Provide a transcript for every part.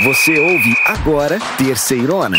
Você ouve agora Terceirona.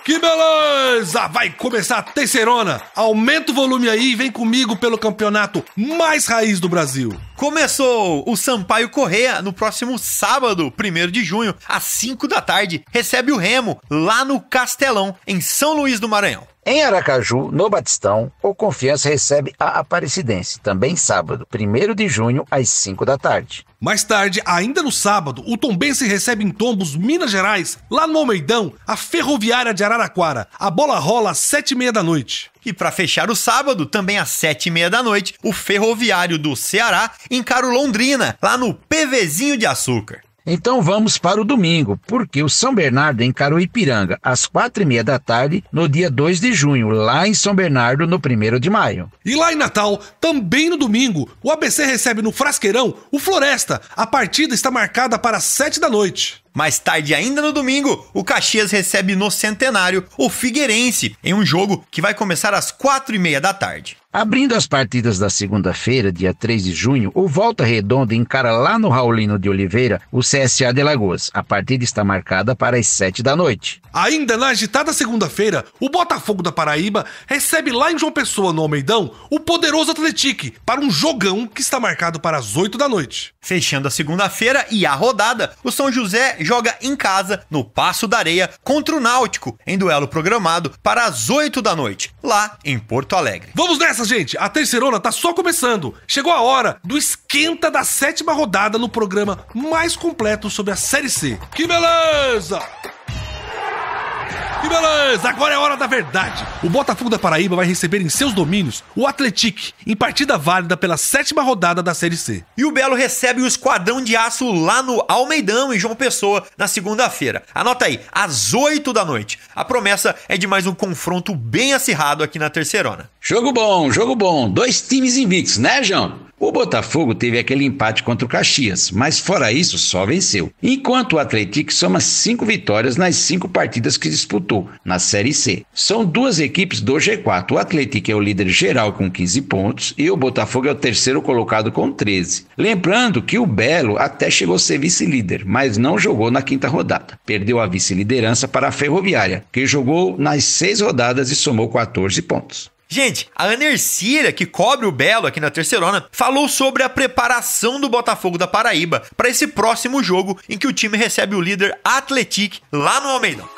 Que beleza! Vai começar a Terceirona. Aumenta o volume aí e vem comigo pelo campeonato mais raiz do Brasil. Começou! O Sampaio Corrêa, no próximo sábado, 1º de junho, às 5 da tarde, recebe o Remo, lá no Castelão, em São Luís do Maranhão. Em Aracaju, no Batistão, o Confiança recebe a Aparecidense, também sábado, 1º de junho, às 5 da tarde. Mais tarde, ainda no sábado, o Tombense recebe em Tombos, Minas Gerais, lá no Almeidão, a Ferroviária de Araraquara. A bola rola às 7h30 da noite. E para fechar o sábado, também às 7h30 da noite, o Ferroviário do Ceará encara o Londrina, lá no PVzinho de Açúcar. Então vamos para o domingo, porque o São Bernardo encara o Ipiranga, às 4h30 da tarde, no dia 2 de junho, lá em São Bernardo, no 1º de maio. E lá em Natal, também no domingo, o ABC recebe no Frasqueirão o Floresta. A partida está marcada para as 7 da noite. Mais tarde ainda no domingo, o Caxias recebe no Centenário o Figueirense, em um jogo que vai começar às 4h30 da tarde. Abrindo as partidas da segunda-feira, dia 3 de junho, o Volta Redonda encara lá no Raulino de Oliveira o CSA de Alagoas. A partida está marcada para as 7 da noite. Ainda na agitada segunda-feira, o Botafogo da Paraíba recebe lá em João Pessoa, no Almeidão, o poderoso Atlético para um jogão que está marcado para as 8 da noite. Fechando a segunda-feira e a rodada, o São José joga em casa, no Paço da Areia, contra o Náutico, em duelo programado para as 8 da noite, lá em Porto Alegre. Vamos nessa, gente! A Terceirona tá só começando. Chegou a hora do esquenta da 7ª rodada no programa mais completo sobre a Série C. Que beleza! Que beleza! Agora é a hora da verdade. O Botafogo da Paraíba vai receber em seus domínios o Atlético em partida válida pela 7ª rodada da Série C. E o Belo recebe o Esquadrão de Aço lá no Almeidão, em João Pessoa, na segunda-feira. Anota aí, às 8 da noite. A promessa é de mais um confronto bem acirrado aqui na Terceirona. Jogo bom. 2 times invictos, né, João? O Botafogo teve aquele empate contra o Caxias, mas fora isso só venceu. Enquanto o Atlético soma 5 vitórias nas 5 partidas que disputou na Série C. São 2 equipes do G4. O Atlético é o líder geral com 15 pontos e o Botafogo é o terceiro colocado com 13. Lembrando que o Belo até chegou a ser vice-líder, mas não jogou na 5ª rodada. Perdeu a vice-liderança para a Ferroviária, que jogou nas 6 rodadas e somou 14 pontos. Gente, a Ana Ercília, que cobre o Belo aqui na Terceirona, falou sobre a preparação do Botafogo da Paraíba para esse próximo jogo em que o time recebe o líder Atlético lá no Almeidão.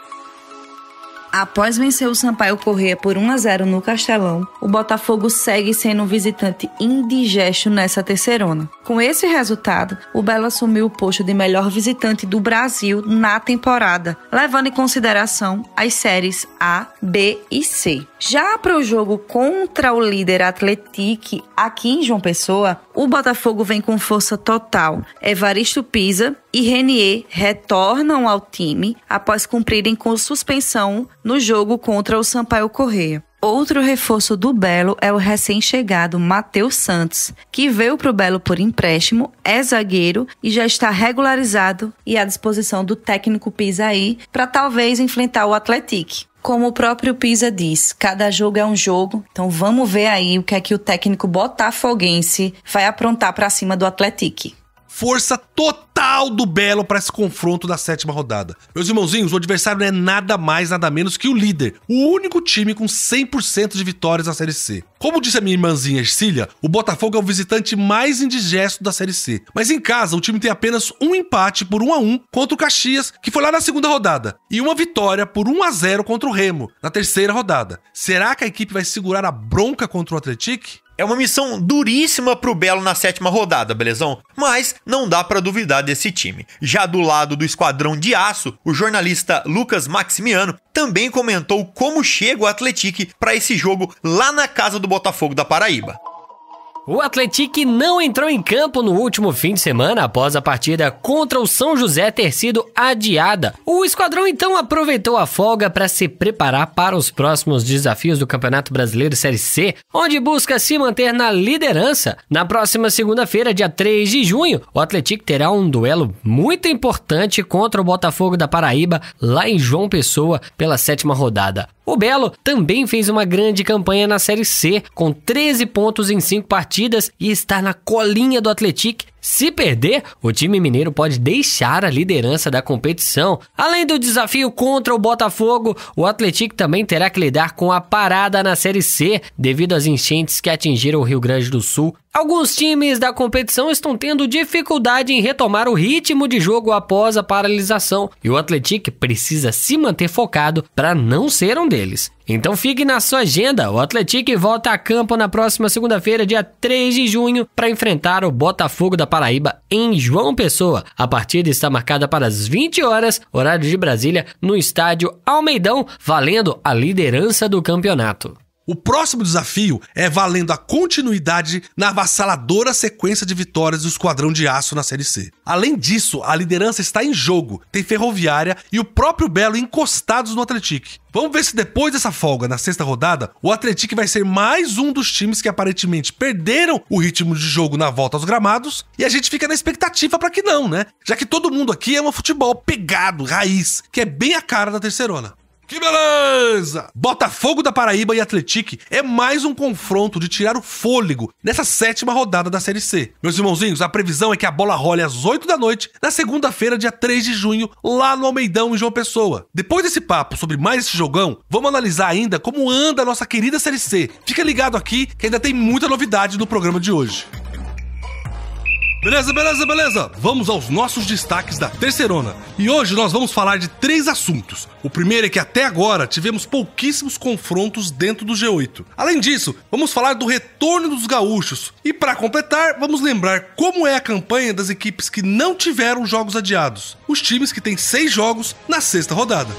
Após vencer o Sampaio Corrêa por 1-0 no Castelão, o Botafogo segue sendo um visitante indigesto nessa Terceirona. Com esse resultado, o Belo assumiu o posto de melhor visitante do Brasil na temporada, levando em consideração as séries A, B e C. Já para o jogo contra o líder Atlético, aqui em João Pessoa, o Botafogo vem com força total. Evaristo Pisa e Renier retornam ao time após cumprirem com suspensão no jogo contra o Sampaio Corrêa. Outro reforço do Belo é o recém-chegado Matheus Santos, que veio para o Belo por empréstimo, é zagueiro e já está regularizado e à disposição do técnico Pisa aí para talvez enfrentar o Atlético. Como o próprio Pisa diz, cada jogo é um jogo, então vamos ver aí o que é que o técnico botafoguense vai aprontar para cima do Atlético. Força total do Belo para esse confronto da 7ª rodada. Meus irmãozinhos, o adversário não é nada mais, nada menos que o líder. O único time com 100% de vitórias na Série C. Como disse a minha irmãzinha Ercília, o Botafogo é o visitante mais indigesto da Série C. Mas em casa, o time tem apenas um empate por 1-1 contra o Caxias, que foi lá na 2ª rodada, e uma vitória por 1-0 contra o Remo, na 3ª rodada. Será que a equipe vai segurar a bronca contra o Atlético? É uma missão duríssima pro Belo na 7ª rodada, belezão? Mas não dá pra duvidar desse time. Já do lado do Esquadrão de Aço, o jornalista Lucas Maximiano também comentou como chega o Atlético para esse jogo lá na casa do Botafogo da Paraíba. O Atlético não entrou em campo no último fim de semana após a partida contra o São José ter sido adiada. O esquadrão então aproveitou a folga para se preparar para os próximos desafios do Campeonato Brasileiro Série C, onde busca se manter na liderança. Na próxima segunda-feira, dia 3 de junho, o Atlético terá um duelo muito importante contra o Botafogo da Paraíba, lá em João Pessoa, pela 7ª rodada. O Belo também fez uma grande campanha na Série C, com 13 pontos em 5 partidas e está na colinha do Atlético, Se perder, o time mineiro pode deixar a liderança da competição. Além do desafio contra o Botafogo, o Atlético também terá que lidar com a parada na Série C devido às enchentes que atingiram o Rio Grande do Sul. Alguns times da competição estão tendo dificuldade em retomar o ritmo de jogo após a paralisação e o Atlético precisa se manter focado para não ser um deles. Então fique na sua agenda, o Atlético volta a campo na próxima segunda-feira, dia 3 de junho, para enfrentar o Botafogo da Paraíba em João Pessoa. A partida está marcada para as 20 horas, horário de Brasília, no estádio Almeidão, valendo a liderança do campeonato. O próximo desafio é valendo a continuidade na avassaladora sequência de vitórias do Esquadrão de Aço na Série C. Além disso, a liderança está em jogo, tem Ferroviária e o próprio Belo encostados no Atlético. Vamos ver se depois dessa folga na sexta rodada, o Atlético vai ser mais um dos times que aparentemente perderam o ritmo de jogo na volta aos gramados, e a gente fica na expectativa para que não, né? Já que todo mundo aqui ama futebol pegado, raiz, que é bem a cara da terceirona. Que beleza! Botafogo da Paraíba e Atlético é mais um confronto de tirar o fôlego nessa 7ª rodada da Série C. Meus irmãozinhos, a previsão é que a bola role às 8 da noite, na segunda-feira, dia 3 de junho, lá no Almeidão, em João Pessoa. Depois desse papo sobre mais esse jogão, vamos analisar ainda como anda a nossa querida Série C. Fica ligado aqui que ainda tem muita novidade no programa de hoje. Beleza. Vamos aos nossos destaques da terceirona. E hoje nós vamos falar de 3 assuntos. O primeiro é que até agora tivemos pouquíssimos confrontos dentro do G8. Além disso, vamos falar do retorno dos gaúchos. E para completar, vamos lembrar como é a campanha das equipes que não tiveram jogos adiados. Os times que têm 6 jogos na 6ª rodada.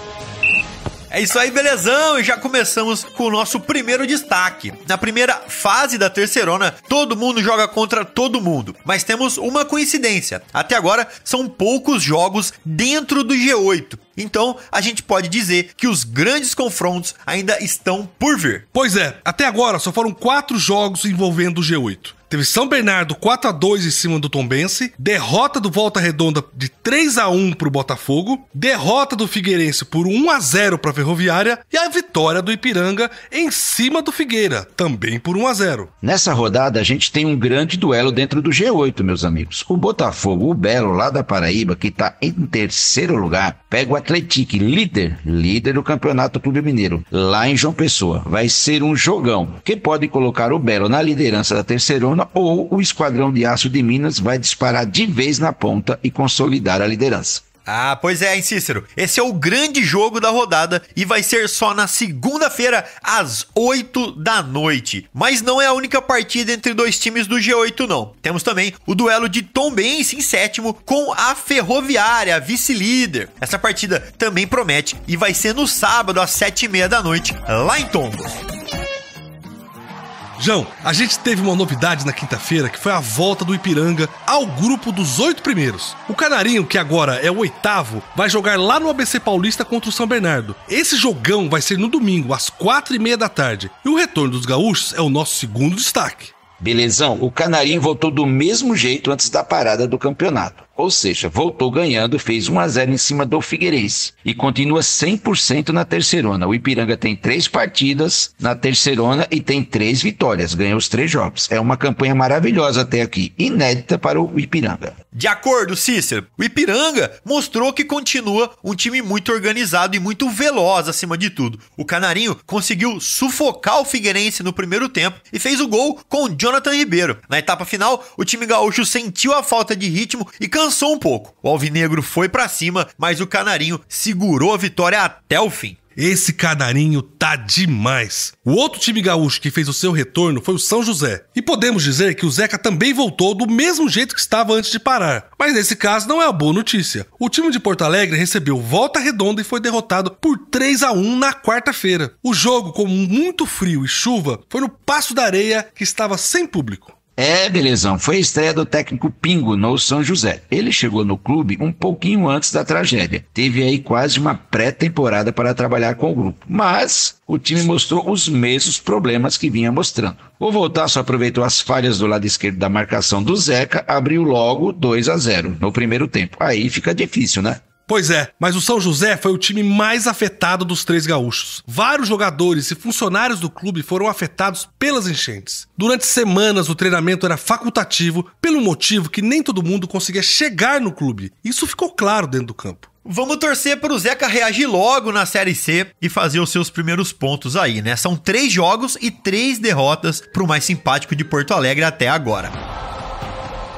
É isso aí, belezão, e já começamos com o nosso primeiro destaque. Na primeira fase da terceirona, todo mundo joga contra todo mundo, mas temos uma coincidência. Até agora, são poucos jogos dentro do G8. Então, a gente pode dizer que os grandes confrontos ainda estão por vir. Pois é, até agora só foram 4 jogos envolvendo o G8. Teve São Bernardo 4-2 em cima do Tombense, derrota do Volta Redonda de 3-1 pro Botafogo, derrota do Figueirense por 1-0 pra Ferroviária e a vitória do Ipiranga em cima do Figueira, também por 1-0. Nessa rodada a gente tem um grande duelo dentro do G8, meus amigos. O Botafogo, o Belo lá da Paraíba, que tá em terceiro lugar, pega o Atlético, líder do Campeonato Clube Mineiro, lá em João Pessoa. Vai ser um jogão, que pode colocar o Belo na liderança da terceirona, ou o Esquadrão de Aço de Minas vai disparar de vez na ponta e consolidar a liderança. Ah, pois é, hein, Cícero? Esse é o grande jogo da rodada e vai ser só na segunda-feira, às 8 da noite. Mas não é a única partida entre 2 times do G8, não. Temos também o duelo de Tombense em 7º com a Ferroviária, a vice-líder. Essa partida também promete e vai ser no sábado, às 7h30 da noite, lá em Tombos. João, a gente teve uma novidade na quinta-feira, que foi a volta do Ipiranga ao grupo dos 8 primeiros. O Canarinho, que agora é o 8º, vai jogar lá no ABC Paulista contra o São Bernardo. Esse jogão vai ser no domingo, às 4h30 da tarde. E o retorno dos gaúchos é o nosso segundo destaque. Belezão, o Canarinho voltou do mesmo jeito antes da parada do campeonato. Ou seja, voltou ganhando, fez 1-0 em cima do Figueirense e continua 100% na terceirona. O Ipiranga tem 3 partidas na terceirona e tem 3 vitórias, ganhou os 3 jogos. É uma campanha maravilhosa até aqui, inédita para o Ipiranga. De acordo, Cícero, o Ipiranga mostrou que continua um time muito organizado e muito veloz acima de tudo. O Canarinho conseguiu sufocar o Figueirense no primeiro tempo e fez o gol com Jonathan Ribeiro. Na etapa final, o time gaúcho sentiu a falta de ritmo e cansou um pouco. O alvinegro foi pra cima, mas o Canarinho segurou a vitória até o fim. Esse Canarinho tá demais. O outro time gaúcho que fez o seu retorno foi o São José. E podemos dizer que o Zeca também voltou do mesmo jeito que estava antes de parar. Mas nesse caso não é a boa notícia. O time de Porto Alegre recebeu Volta Redonda e foi derrotado por 3-1 na quarta-feira. O jogo, com muito frio e chuva, foi no Passo da Areia, que estava sem público. Belezão, foi a estreia do técnico Pingo no São José. Ele chegou no clube um pouquinho antes da tragédia. Teve aí quase uma pré-temporada para trabalhar com o grupo. Mas o time mostrou os mesmos problemas que vinha mostrando. O Voltaço aproveitou as falhas do lado esquerdo da marcação do Zeca, abriu logo 2-0 no primeiro tempo. Aí fica difícil, né? Pois é, mas o São José foi o time mais afetado dos 3 gaúchos. Vários jogadores e funcionários do clube foram afetados pelas enchentes. Durante semanas o treinamento era facultativo, pelo motivo que nem todo mundo conseguia chegar no clube. Isso ficou claro dentro do campo. Vamos torcer para o Zeca reagir logo na Série C e fazer os seus primeiros pontos aí, né? São 3 jogos e 3 derrotas para o mais simpático de Porto Alegre até agora.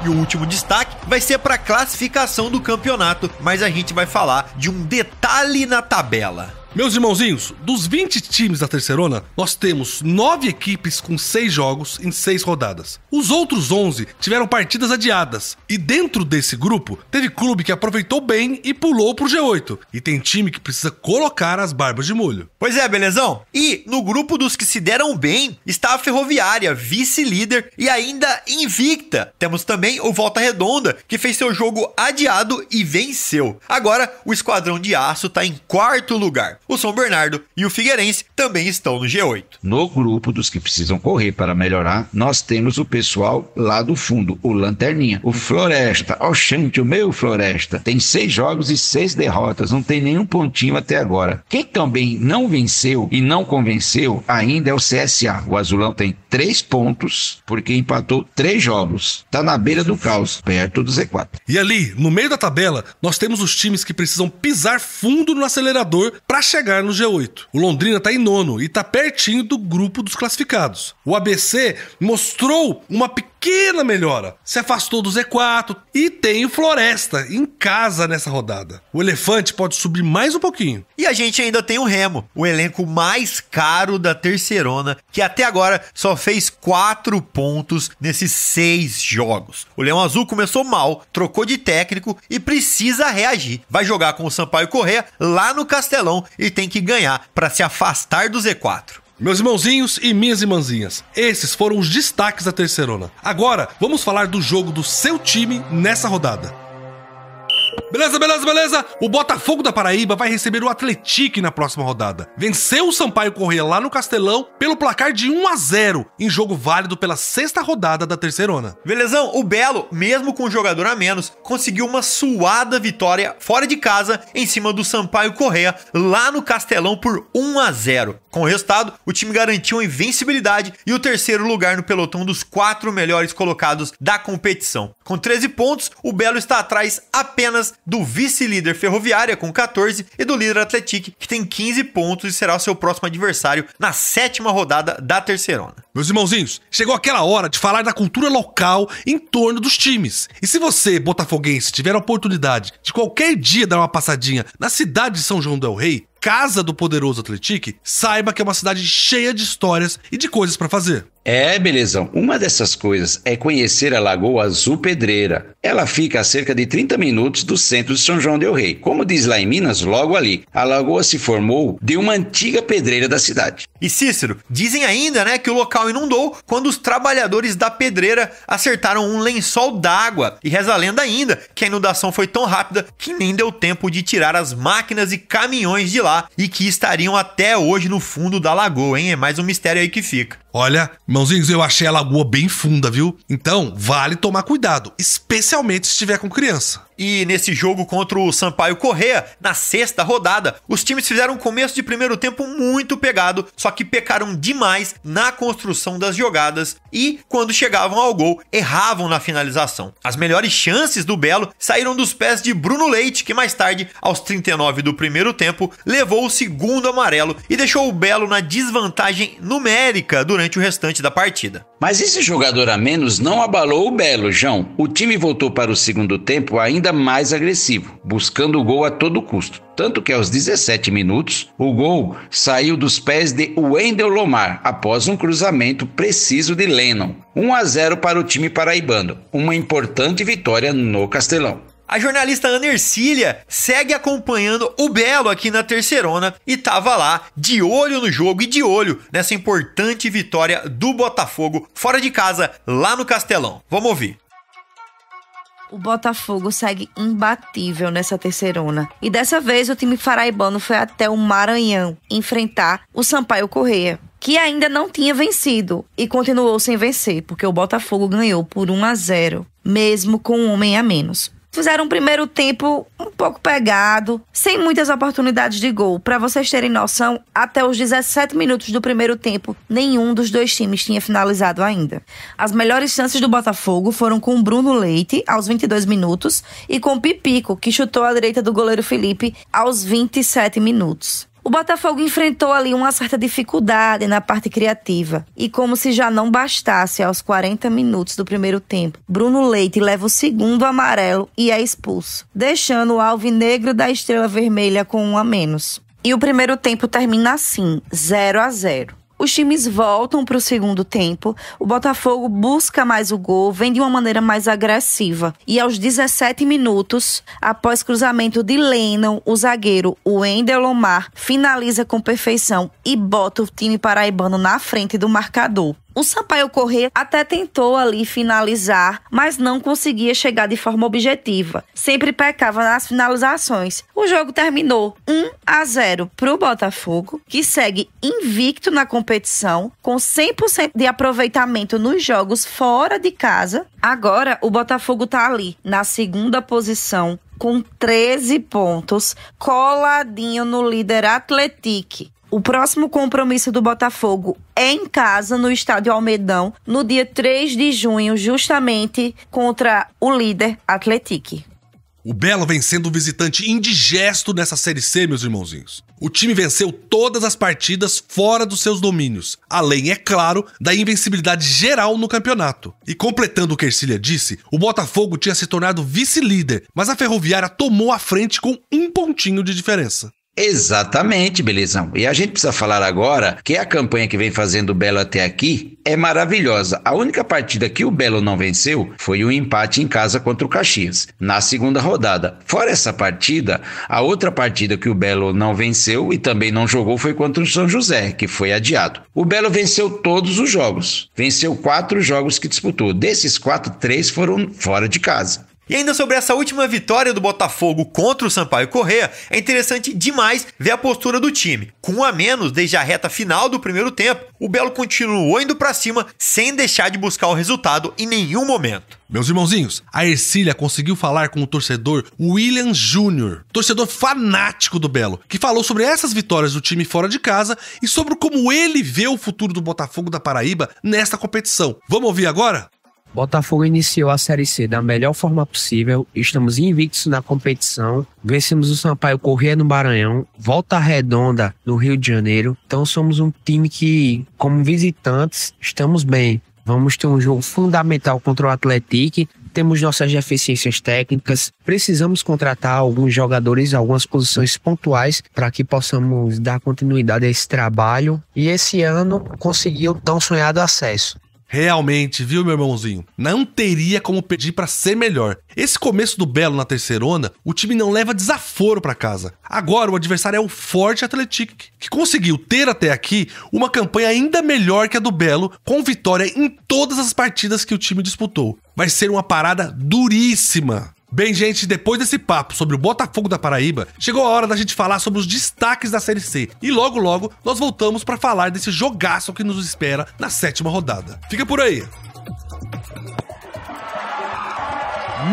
E o último destaque vai ser para a classificação do campeonato, mas a gente vai falar de um detalhe na tabela. Meus irmãozinhos, dos 20 times da Terceirona, nós temos 9 equipes com 6 jogos em 6 rodadas. Os outros 11 tiveram partidas adiadas. E dentro desse grupo, teve clube que aproveitou bem e pulou pro G8. E tem time que precisa colocar as barbas de molho. Pois é, belezão? E no grupo dos que se deram bem, está a Ferroviária, vice-líder e ainda invicta. Temos também o Volta Redonda, que fez seu jogo adiado e venceu. Agora, o Esquadrão de Aço está em 4º lugar. O São Bernardo e o Figueirense também estão no G8. No grupo dos que precisam correr para melhorar, nós temos o pessoal lá do fundo, o Lanterninha, o Floresta. Oxente, o meu Floresta. Tem 6 jogos e 6 derrotas, não tem nenhum pontinho até agora. Quem também não venceu e não convenceu ainda é o CSA. O Azulão tem 3 pontos, porque empatou 3 jogos. Tá na beira do caos, perto do Z4. E ali, no meio da tabela, nós temos os times que precisam pisar fundo no acelerador para chegar no G8. O Londrina tá em 9º e tá pertinho do grupo dos classificados. O ABC mostrou uma pequena melhora, se afastou do Z4 e tem o Floresta em casa nessa rodada. O Elefante pode subir mais um pouquinho. E a gente ainda tem o Remo, o elenco mais caro da Terceirona, que até agora só fez 4 pontos nesses 6 jogos. O Leão Azul começou mal, trocou de técnico e precisa reagir. Vai jogar com o Sampaio Corrêa lá no Castelão e tem que ganhar para se afastar do Z4. Meus irmãozinhos e minhas irmãzinhas, esses foram os destaques da Terceirona. Agora, vamos falar do jogo do seu time nessa rodada. Beleza? O Botafogo da Paraíba vai receber o Atlético na próxima rodada. Venceu o Sampaio Corrêa lá no Castelão pelo placar de 1-0, em jogo válido pela 6ª rodada da Terceirona. Belezão, o Belo, mesmo com um jogador a menos, conseguiu uma suada vitória fora de casa em cima do Sampaio Corrêa lá no Castelão por 1-0. Com o resultado, o time garantiu a invencibilidade e o 3º lugar no pelotão dos 4 melhores colocados da competição. Com 13 pontos, o Belo está atrás apenas do vice-líder Ferroviária com 14 e do líder Atlético, que tem 15 pontos e será o seu próximo adversário na 7ª rodada da Terceirona. Meus irmãozinhos, chegou aquela hora de falar da cultura local em torno dos times. E se você, botafoguense, tiver a oportunidade de qualquer dia dar uma passadinha na cidade de São João del Rei, casa do poderoso Atlético, saiba que é uma cidade cheia de histórias e de coisas pra fazer. É, belezão. Uma dessas coisas é conhecer a Lagoa Azul Pedreira. Ela fica a cerca de 30 minutos do centro de São João del Rei. Como diz lá em Minas, logo ali. A lagoa se formou de uma antiga pedreira da cidade. E Cícero, dizem ainda, né, que o local inundou quando os trabalhadores da pedreira acertaram um lençol d'água. E reza a lenda ainda que a inundação foi tão rápida que nem deu tempo de tirar as máquinas e caminhões de lá e que estariam até hoje no fundo da lagoa, hein? É mais um mistério aí que fica. Olha, irmãozinhos, eu achei a lagoa bem funda, viu? Então, vale tomar cuidado, especialmente se estiver com criança. E nesse jogo contra o Sampaio Corrêa, na 6ª rodada, os times fizeram um começo de primeiro tempo muito pegado, só que pecaram demais na construção das jogadas e, quando chegavam ao gol, erravam na finalização. As melhores chances do Belo saíram dos pés de Bruno Leite, que mais tarde, aos 39 do primeiro tempo, levou o 2º amarelo e deixou o Belo na desvantagem numérica durante o restante da partida. Mas esse jogador a menos não abalou o Belo, João. O time voltou para o segundo tempo ainda mais agressivo, buscando o gol a todo custo. Tanto que aos 17 minutos, o gol saiu dos pés de Wendel Lomar, após um cruzamento preciso de Lennon. 1-0 para o time paraibano, uma importante vitória no Castelão. A jornalista Ana Ercília segue acompanhando o Belo aqui na Terceirona e tava lá, de olho no jogo e de olho nessa importante vitória do Botafogo fora de casa, lá no Castelão. Vamos ouvir. O Botafogo segue imbatível nessa Terceirona. E dessa vez o time paraibano foi até o Maranhão enfrentar o Sampaio Corrêa, que ainda não tinha vencido e continuou sem vencer, porque o Botafogo ganhou por 1-0, mesmo com um homem a menos. Fizeram um primeiro tempo um pouco pegado, sem muitas oportunidades de gol. Para vocês terem noção, até os 17 minutos do primeiro tempo, nenhum dos dois times tinha finalizado ainda. As melhores chances do Botafogo foram com o Bruno Leite, aos 22 minutos, e com o Pipico, que chutou à direita do goleiro Felipe, aos 27 minutos. O Botafogo enfrentou ali uma certa dificuldade na parte criativa. E como se já não bastasse, aos 40 minutos do primeiro tempo, Bruno Leite leva o segundo amarelo e é expulso, deixando o alvinegro da Estrela Vermelha com 1 a menos. E o primeiro tempo termina assim, 0-0. Os times voltam para o segundo tempo, o Botafogo busca mais o gol, vem de uma maneira mais agressiva. E aos 17 minutos, após cruzamento de Lennon, o zagueiro Wendel Lomar finaliza com perfeição e bota o time paraibano na frente do marcador. O Sampaio Corrêa até tentou ali finalizar, mas não conseguia chegar de forma objetiva. Sempre pecava nas finalizações. O jogo terminou 1-0 para o Botafogo, que segue invicto na competição, com 100% de aproveitamento nos jogos fora de casa. Agora, o Botafogo está ali, na segunda posição, com 13 pontos, coladinho no líder Atlético. O próximo compromisso do Botafogo é em casa, no Estádio Almedão, no dia 3 de junho, justamente contra o líder Atlético. O Belo vem sendo um visitante indigesto nessa Série C, meus irmãozinhos. O time venceu todas as partidas fora dos seus domínios, além, é claro, da invencibilidade geral no campeonato. E completando o que Ercília disse, o Botafogo tinha se tornado vice-líder, mas a Ferroviária tomou a frente com 1 pontinho de diferença. Exatamente, Belezão. E a gente precisa falar agora que a campanha que vem fazendo o Belo até aqui é maravilhosa. A única partida que o Belo não venceu foi o empate em casa contra o Caxias, na segunda rodada. Fora essa partida, a outra partida que o Belo não venceu e também não jogou foi contra o São José, que foi adiado. O Belo venceu todos os jogos. Venceu 4 jogos que disputou. Desses 4, 3 foram fora de casa. E ainda sobre essa última vitória do Botafogo contra o Sampaio Corrêa, é interessante demais ver a postura do time. Com 1 a menos desde a reta final do primeiro tempo, o Belo continuou indo pra cima sem deixar de buscar o resultado em nenhum momento. Meus irmãozinhos, a Ercília conseguiu falar com o torcedor William Júnior, torcedor fanático do Belo, que falou sobre essas vitórias do time fora de casa e sobre como ele vê o futuro do Botafogo da Paraíba nesta competição. Vamos ouvir agora? Botafogo iniciou a Série C da melhor forma possível, estamos invictos na competição, vencemos o Sampaio Corrêa no Maranhão, Volta Redonda no Rio de Janeiro, então somos um time que, como visitantes, estamos bem. Vamos ter um jogo fundamental contra o Atlético, temos nossas deficiências técnicas, precisamos contratar alguns jogadores, algumas posições pontuais para que possamos dar continuidade a esse trabalho e esse ano conseguir o tão sonhado acesso. Realmente, viu, meu irmãozinho? Não teria como pedir pra ser melhor. Esse começo do Belo na terceirona, o time não leva desaforo pra casa. Agora o adversário é o forte Atlético, que conseguiu ter até aqui uma campanha ainda melhor que a do Belo, com vitória em todas as partidas que o time disputou. Vai ser uma parada duríssima. Bem, gente, depois desse papo sobre o Botafogo da Paraíba, chegou a hora da gente falar sobre os destaques da Série C. E logo, logo, nós voltamos para falar desse jogaço que nos espera na 7ª rodada. Fica por aí!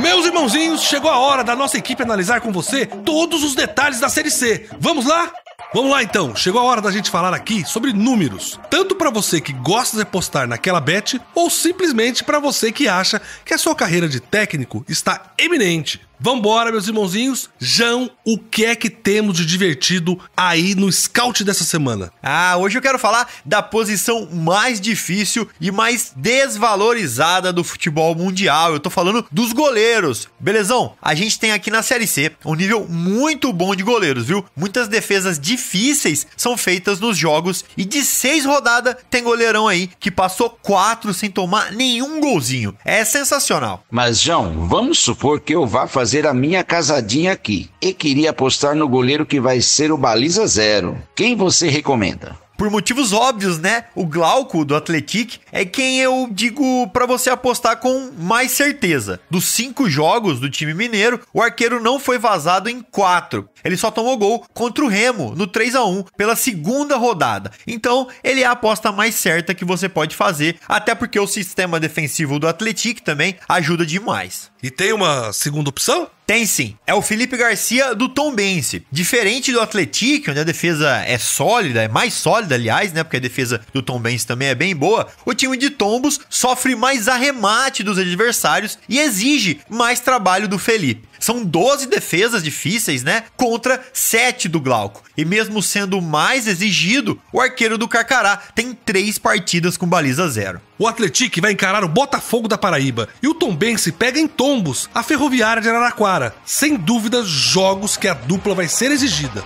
Meus irmãozinhos, chegou a hora da nossa equipe analisar com você todos os detalhes da Série C. Vamos lá? Vamos lá então, chegou a hora da gente falar aqui sobre números, tanto para você que gosta de apostar naquela bet ou simplesmente para você que acha que a sua carreira de técnico está eminente. Vambora, meus irmãozinhos. João, o que é que temos de divertido aí no scout dessa semana? Hoje eu quero falar da posição mais difícil e mais desvalorizada do futebol mundial. Eu tô falando dos goleiros. Belezão? A gente tem aqui na Série C um nível muito bom de goleiros, viu? Muitas defesas difíceis são feitas nos jogos e de 6 rodadas tem goleirão aí que passou 4 sem tomar nenhum golzinho. É sensacional. Mas, João, vamos supor que eu vá fazer a minha casadinha aqui e queria apostar no goleiro que vai ser o baliza 0. Quem você recomenda? Por motivos óbvios, né? O Glauco do Atlético é quem eu digo pra você apostar com mais certeza. Dos 5 jogos do time mineiro, o arqueiro não foi vazado em 4. Ele só tomou gol contra o Remo no 3-1 pela segunda rodada. Então, ele é a aposta mais certa que você pode fazer, até porque o sistema defensivo do Atlético também ajuda demais. E tem uma segunda opção? Tem sim, é o Felipe Garcia do Tombense. Diferente do Atlético, onde a defesa é sólida, é mais sólida, aliás, né? Porque a defesa do Tombense também é bem boa. O time de Tombos sofre mais arremate dos adversários e exige mais trabalho do Felipe. São 12 defesas difíceis, né? Contra 7 do Glauco. E mesmo sendo mais exigido, o arqueiro do Carcará tem 3 partidas com baliza 0. O Atlético vai encarar o Botafogo da Paraíba e o Tombense pega em Tombos a Ferroviária de Araraquara. Sem dúvida, jogos que a dupla vai ser exigida.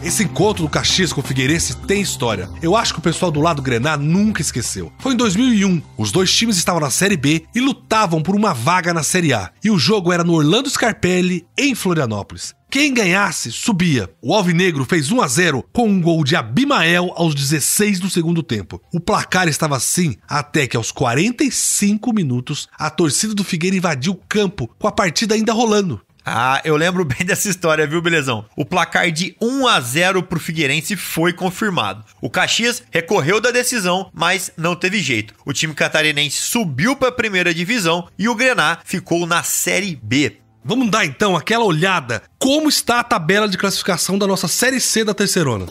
Esse encontro do Caxias com o Figueirense tem história. Eu acho que o pessoal do lado Grená nunca esqueceu. Foi em 2001. Os dois times estavam na Série B e lutavam por uma vaga na Série A. E o jogo era no Orlando Scarpelli, em Florianópolis. Quem ganhasse, subia. O Alvinegro fez 1-0 com um gol de Abimael aos 16 do segundo tempo. O placar estava assim até que aos 45 minutos a torcida do Figueira invadiu o campo com a partida ainda rolando. Ah, eu lembro bem dessa história, viu, Belezão? O placar de 1-0 pro Figueirense foi confirmado. O Caxias recorreu da decisão, mas não teve jeito. O time catarinense subiu para a primeira divisão e o Grená ficou na Série B. Vamos dar então aquela olhada como está a tabela de classificação da nossa Série C da Terceirona.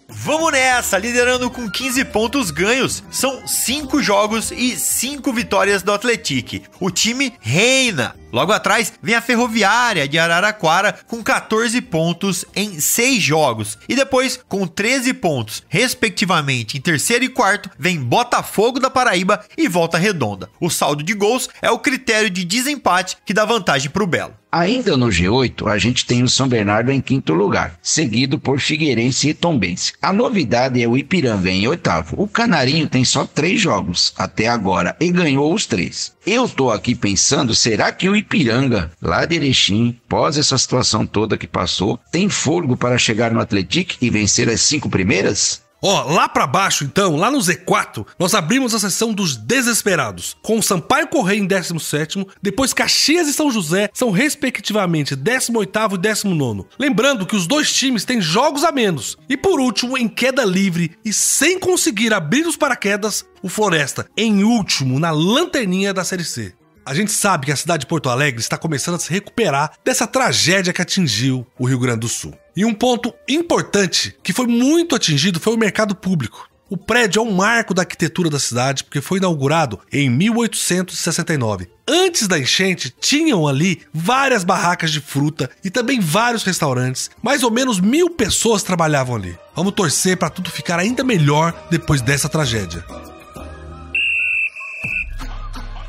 Vamos nessa, liderando com 15 pontos ganhos. São 5 jogos e 5 vitórias do Atlético. O time reina. Logo atrás vem a Ferroviária de Araraquara com 14 pontos em 6 jogos. E depois, com 13 pontos, respectivamente, em terceiro e quarto, vem Botafogo da Paraíba e Volta Redonda. O saldo de gols é o critério de desempate que dá vantagem para o Belo. Ainda no G8, a gente tem o São Bernardo em quinto lugar, seguido por Figueirense e Tombense. A novidade é o Ipiranga em oitavo. O Canarinho tem só 3 jogos até agora e ganhou os 3. Eu tô aqui pensando, será que o Ipiranga, lá de Erechim, pós essa situação toda que passou, tem fôlego para chegar no Atlético e vencer as 5 primeiras? Lá pra baixo então, lá no Z4, nós abrimos a seção dos desesperados, com o Sampaio Corrêa em 17º, depois Caxias e São José são respectivamente 18º e 19º. Lembrando que os dois times têm jogos a menos. E por último, em queda livre e sem conseguir abrir os paraquedas, o Floresta, em último na lanterninha da Série C. A gente sabe que a cidade de Porto Alegre está começando a se recuperar dessa tragédia que atingiu o Rio Grande do Sul. E um ponto importante que foi muito atingido foi o mercado público. O prédio é um marco da arquitetura da cidade porque foi inaugurado em 1869. Antes da enchente, tinham ali várias barracas de fruta e também vários restaurantes. Mais ou menos 1000 pessoas trabalhavam ali. Vamos torcer para tudo ficar ainda melhor depois dessa tragédia.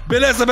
Beleza,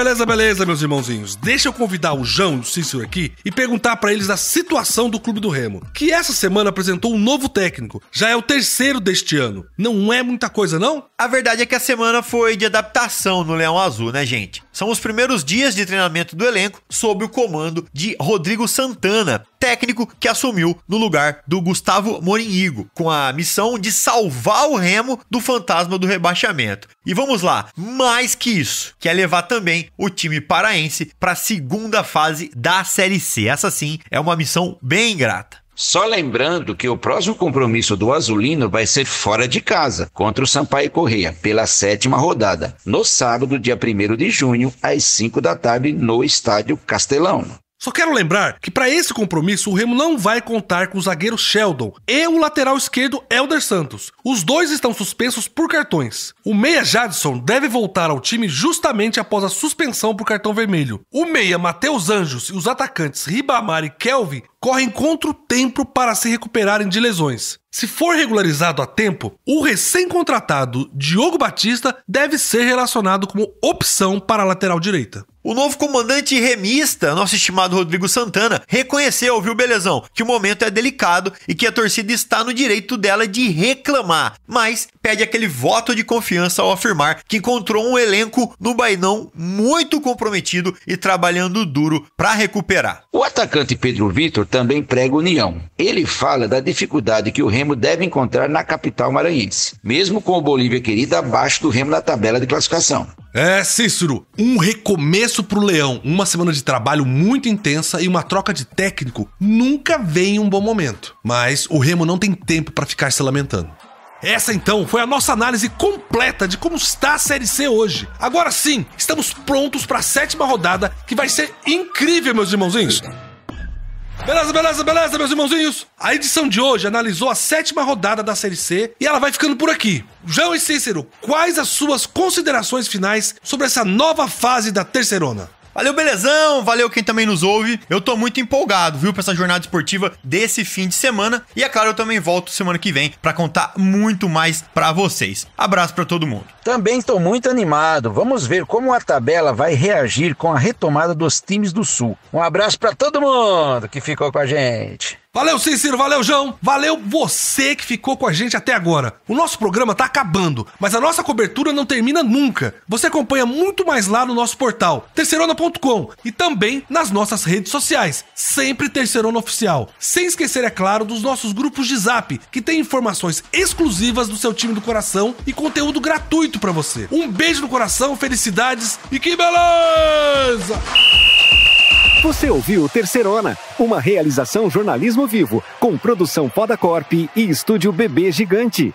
meus irmãozinhos. Deixa eu convidar o João e o Cícero aqui e perguntar pra eles da situação do Clube do Remo, que essa semana apresentou um novo técnico. Já é o 3º deste ano. Não é muita coisa, não? A verdade é que a semana foi de adaptação no Leão Azul, né, gente? São os primeiros dias de treinamento do elenco sob o comando de Rodrigo Santana, técnico que assumiu no lugar do Gustavo Morinhigo, com a missão de salvar o Remo do fantasma do rebaixamento. E vamos lá, mais que isso, que é levar também o time paraense para a segunda fase da Série C. Essa sim é uma missão bem ingrata. Só lembrando que o próximo compromisso do Azulino vai ser fora de casa, contra o Sampaio Corrêa, pela 7ª rodada, no sábado, dia 1º de junho, às 5 da tarde, no Estádio Castelão. Só quero lembrar que para esse compromisso o Remo não vai contar com o zagueiro Sheldon e o lateral esquerdo Elder Santos. Os dois estão suspensos por cartões. O meia Jadson deve voltar ao time justamente após a suspensão por cartão vermelho. O meia Matheus Anjos e os atacantes Ribamar e Kelvin correm contra o tempo para se recuperarem de lesões. Se for regularizado a tempo, o recém-contratado Diogo Batista deve ser relacionado como opção para a lateral direita. O novo comandante remista, nosso estimado Rodrigo Santana, reconheceu, viu, Belezão, que o momento é delicado e que a torcida está no direito dela de reclamar, mas pede aquele voto de confiança ao afirmar que encontrou um elenco no Bainão muito comprometido e trabalhando duro para recuperar. O atacante Pedro Vitor também prega união. Ele fala da dificuldade que o Remo deve encontrar na capital maranhense, mesmo com o Bolívia querida abaixo do Remo na tabela de classificação. Cícero, um recomeço pro Leão, uma semana de trabalho muito intensa e uma troca de técnico nunca vem em um bom momento. Mas o Remo não tem tempo para ficar se lamentando. Essa então foi a nossa análise completa de como está a Série C hoje. Agora sim, estamos prontos para a 7ª rodada, que vai ser incrível, meus irmãozinhos. Beleza, meus irmãozinhos? A edição de hoje analisou a 7ª rodada da Série C e ela vai ficando por aqui. João e Cícero, quais as suas considerações finais sobre essa nova fase da Terceirona? Valeu, belezão! Valeu quem também nos ouve. Eu tô muito empolgado, viu, pra essa jornada esportiva desse fim de semana. E é claro, eu também volto semana que vem pra contar muito mais pra vocês. Abraço pra todo mundo. Também estou muito animado. Vamos ver como a tabela vai reagir com a retomada dos times do Sul. Um abraço pra todo mundo que ficou com a gente. Valeu, Cícero, valeu, João, valeu você que ficou com a gente até agora. O nosso programa tá acabando, mas a nossa cobertura não termina nunca. Você acompanha muito mais lá no nosso portal, terceirona.com, e também nas nossas redes sociais, sempre Terceirona Oficial. Sem esquecer, é claro, dos nossos grupos de Zap, que tem informações exclusivas do seu time do coração e conteúdo gratuito pra você. Um beijo no coração, felicidades e que beleza! Você ouviu Terceirona, uma realização jornalismo vivo, com produção Podacorp e estúdio Bebê Gigante.